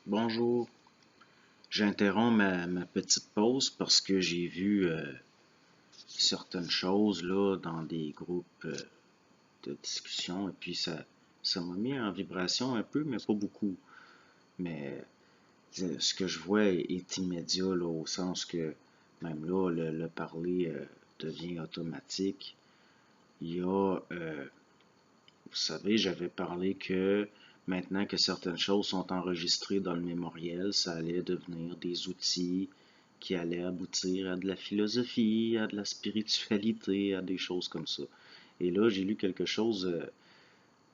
Bonjour, j'interromps ma petite pause parce que j'ai vu certaines choses là dans des groupes de discussion et puis ça m'a mis en vibration un peu, mais pas beaucoup. Mais ce que je vois est immédiat là, au sens que même là, le parler devient automatique. Il y a, vous savez, j'avais parlé que maintenant que certaines choses sont enregistrées dans le mémoriel, ça allait devenir des outils qui allaient aboutir à de la philosophie, à de la spiritualité, à des choses comme ça. Et là, j'ai lu quelque chose,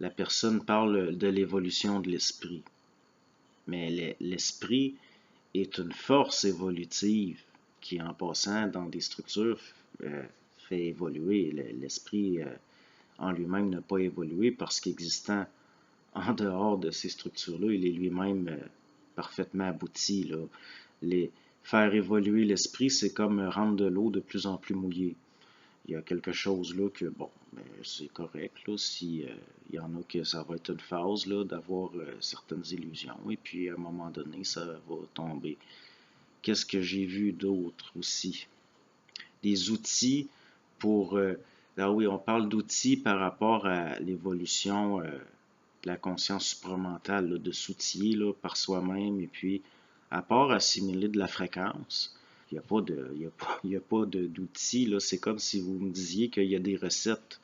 la personne parle de l'évolution de l'esprit. Mais l'esprit est une force évolutive qui, en passant dans des structures, euh, fait évoluer. L'esprit en lui-même n'a pas évolué parce qu'existant en dehors de ces structures-là, il est lui-même parfaitement abouti. Là. Les, faire évoluer l'esprit, c'est comme rendre de l'eau de plus en plus mouillée. Il y a quelque chose là que, bon, ben, c'est correct, là, si il y en a que ça va être une phase, là, d'avoir certaines illusions, et puis à un moment donné, ça va tomber. Qu'est-ce que j'ai vu d'autre aussi? Des outils pour, là oui, on parle d'outils par rapport à l'évolution de la conscience supramentale, là, de s'outiller là, par soi-même, et puis, à part assimiler de la fréquence, il n'y a pas de, il y a pas, il y a pas d'outils, là. C'est comme si vous me disiez qu'il y a des recettes,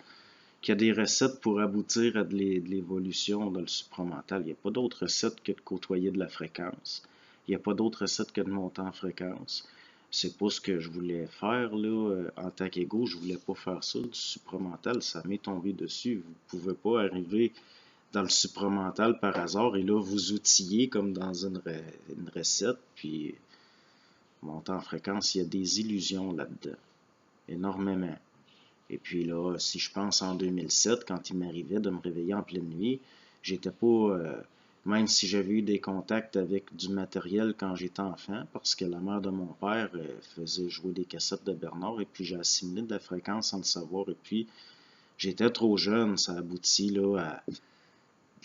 qu'il y a des recettes pour aboutir à de l'évolution dans le supramental. Il n'y a pas d'autre recette que de côtoyer de la fréquence. Il n'y a pas d'autre recette que de monter en fréquence. C'est pas ce que je voulais faire là, en tant qu'ego. Je voulais pas faire ça du supramental. Ça m'est tombé dessus. Vous pouvez pas arriver dans le supramental par hasard et là vous outillez comme dans une recette, puis monter en fréquence, il y a des illusions là-dedans, énormément. Et puis là, si je pense en 2007, quand il m'arrivait de me réveiller en pleine nuit, j'étais pas, même si j'avais eu des contacts avec du matériel quand j'étais enfant, parce que la mère de mon père faisait jouer des cassettes de Bernard, et puis j'ai assimilé de la fréquence sans le savoir, et puis j'étais trop jeune, ça aboutit là à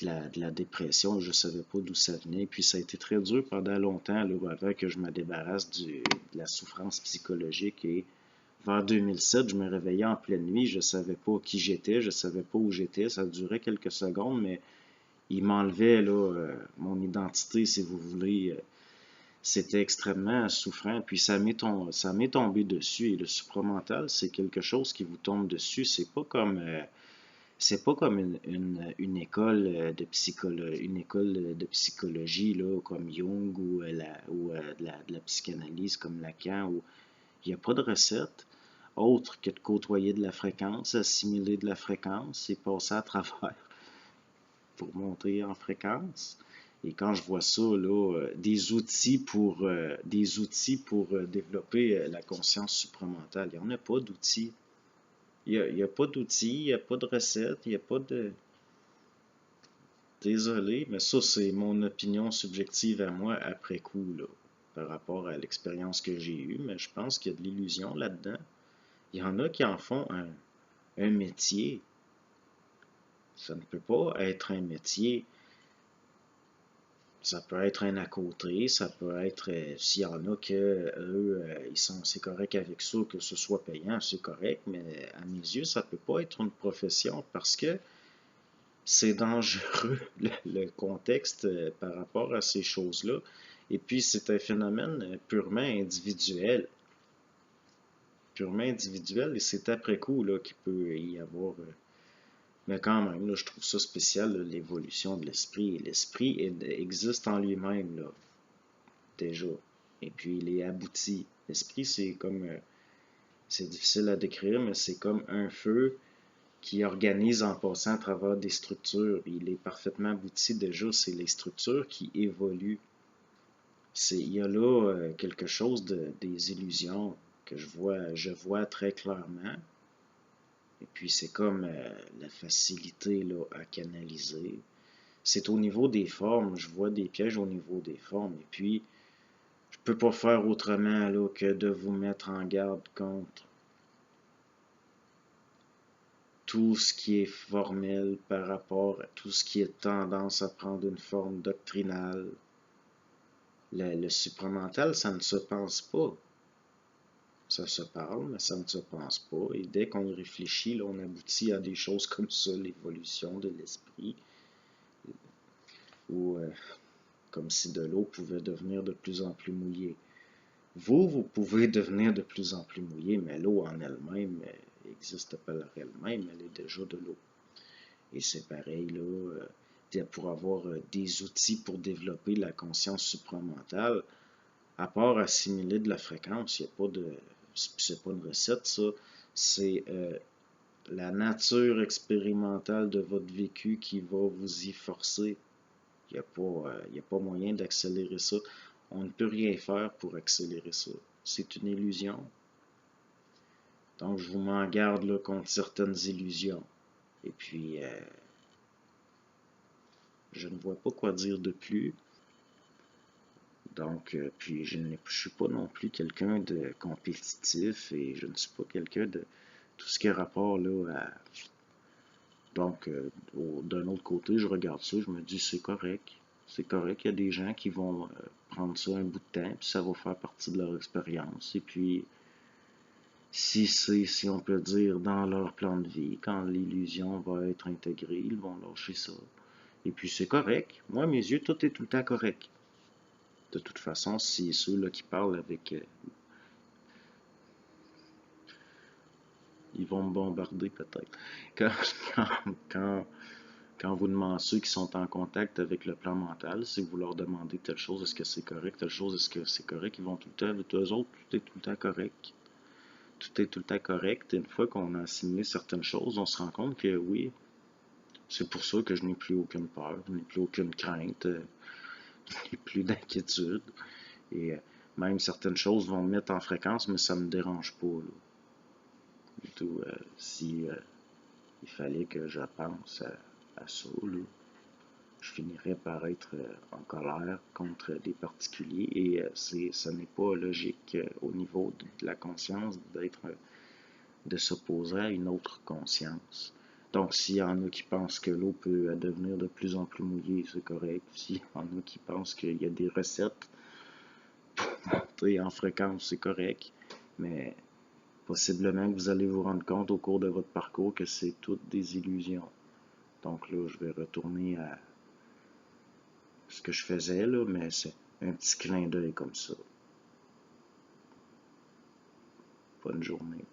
de la dépression, je ne savais pas d'où ça venait. Puis ça a été très dur pendant longtemps, là, avant que je me débarrasse de la souffrance psychologique. Et vers 2007, je me réveillais en pleine nuit, je ne savais pas qui j'étais, je ne savais pas où j'étais. Ça durait quelques secondes, mais il m'enlevait là, mon identité, si vous voulez. C'était extrêmement souffrant. Puis ça m'est tombé dessus. Et le supramental, c'est quelque chose qui vous tombe dessus. C'est pas comme une école une école de psychologie là, comme Jung ou de la psychanalyse comme Lacan où il n'y a pas de recette autre que de côtoyer de la fréquence, assimiler de la fréquence et passer à travers pour monter en fréquence. Et quand je vois ça, là, des outils pour développer la conscience supramentale, il n'y en a pas d'outils. Il y a pas d'outils, il n'y a pas de recette, il n'y a pas de. Désolé, mais ça, c'est mon opinion subjective à moi après coup, là, par rapport à l'expérience que j'ai eue, mais je pense qu'il y a de l'illusion là-dedans. Il y en a qui en font un métier. Ça ne peut pas être un métier. Ça peut être un à côté, ça peut être, s'il y en a que eux, c'est correct avec ça, que ce soit payant, c'est correct, mais à mes yeux, ça peut pas être une profession parce que c'est dangereux le contexte par rapport à ces choses-là. Et puis, c'est un phénomène purement individuel, et c'est après coup là, qu'il peut y avoir. Mais quand même, là, je trouve ça spécial, l'évolution de l'esprit. L'esprit existe en lui-même, là, déjà. Et puis, il est abouti. L'esprit, c'est comme. C'est difficile à décrire, mais c'est comme un feu qui organise en passant à travers des structures. Il est parfaitement abouti déjà, c'est les structures qui évoluent. Il y a là quelque chose des illusions que je vois très clairement. Et puis c'est comme la facilité là, à canaliser. C'est au niveau des formes, je vois des pièges au niveau des formes. Et puis, je peux pas faire autrement là, que de vous mettre en garde contre tout ce qui est formel par rapport à tout ce qui est tendance à prendre une forme doctrinale. Le supramental, ça ne se pense pas. Ça se parle, mais ça ne se pense pas. Et dès qu'on y réfléchit, là, on aboutit à des choses comme ça, l'évolution de l'esprit, ou comme si de l'eau pouvait devenir de plus en plus mouillée. Vous pouvez devenir de plus en plus mouillé, mais l'eau en elle-même n'existe pas par elle-même, elle est déjà de l'eau. Et c'est pareil, là, pour avoir des outils pour développer la conscience supramentale, à part assimiler de la fréquence, il n'y a pas de. C'est pas une recette, ça. C'est la nature expérimentale de votre vécu qui va vous y forcer. Il n'y a pas moyen d'accélérer ça. On ne peut rien faire pour accélérer ça. C'est une illusion. Donc, je vous m'en garde là, contre certaines illusions. Et puis, je ne vois pas quoi dire de plus. Donc, puis je ne suis pas non plus quelqu'un de compétitif et je ne suis pas quelqu'un de tout ce qui est rapport là à. Donc, d'un autre côté, je regarde ça, je me dis c'est correct. C'est correct, il y a des gens qui vont prendre ça un bout de temps, puis ça va faire partie de leur expérience. Et puis, si c'est, si on peut dire, dans leur plan de vie, quand l'illusion va être intégrée, ils vont lâcher ça. Et puis c'est correct. Moi, à mes yeux, tout est tout le temps correct. De toute façon, si ceux-là qui parlent avec... ils vont me bombarder peut-être. Quand, quand, quand, quand vous demandez ceux qui sont en contact avec le plan mental, si vous leur demandez telle chose, est-ce que c'est correct, telle chose, est-ce que c'est correct, ils vont tout le temps, avec eux autres, tout est tout le temps correct. Tout est tout le temps correct. Et une fois qu'on a assimilé certaines choses, on se rend compte que oui, c'est pour ça que je n'ai plus aucune peur, je n'ai plus aucune crainte, je n'ai plus d'inquiétude. Et même certaines choses vont me mettre en fréquence, mais ça ne me dérange pas. Là. Du tout, si il fallait que je pense à ça, là, je finirais par être en colère contre des particuliers et ce n'est pas logique au niveau de la conscience de s'opposer à une autre conscience. Donc, s'il y en a qui pensent que l'eau peut devenir de plus en plus mouillée, c'est correct. S'il y en a qui pensent qu'il y a des recettes pour monter en fréquence, c'est correct. Mais possiblement que vous allez vous rendre compte au cours de votre parcours que c'est toutes des illusions. Donc là, je vais retourner à ce que je faisais, là, mais c'est un petit clin d'œil comme ça. Bonne journée.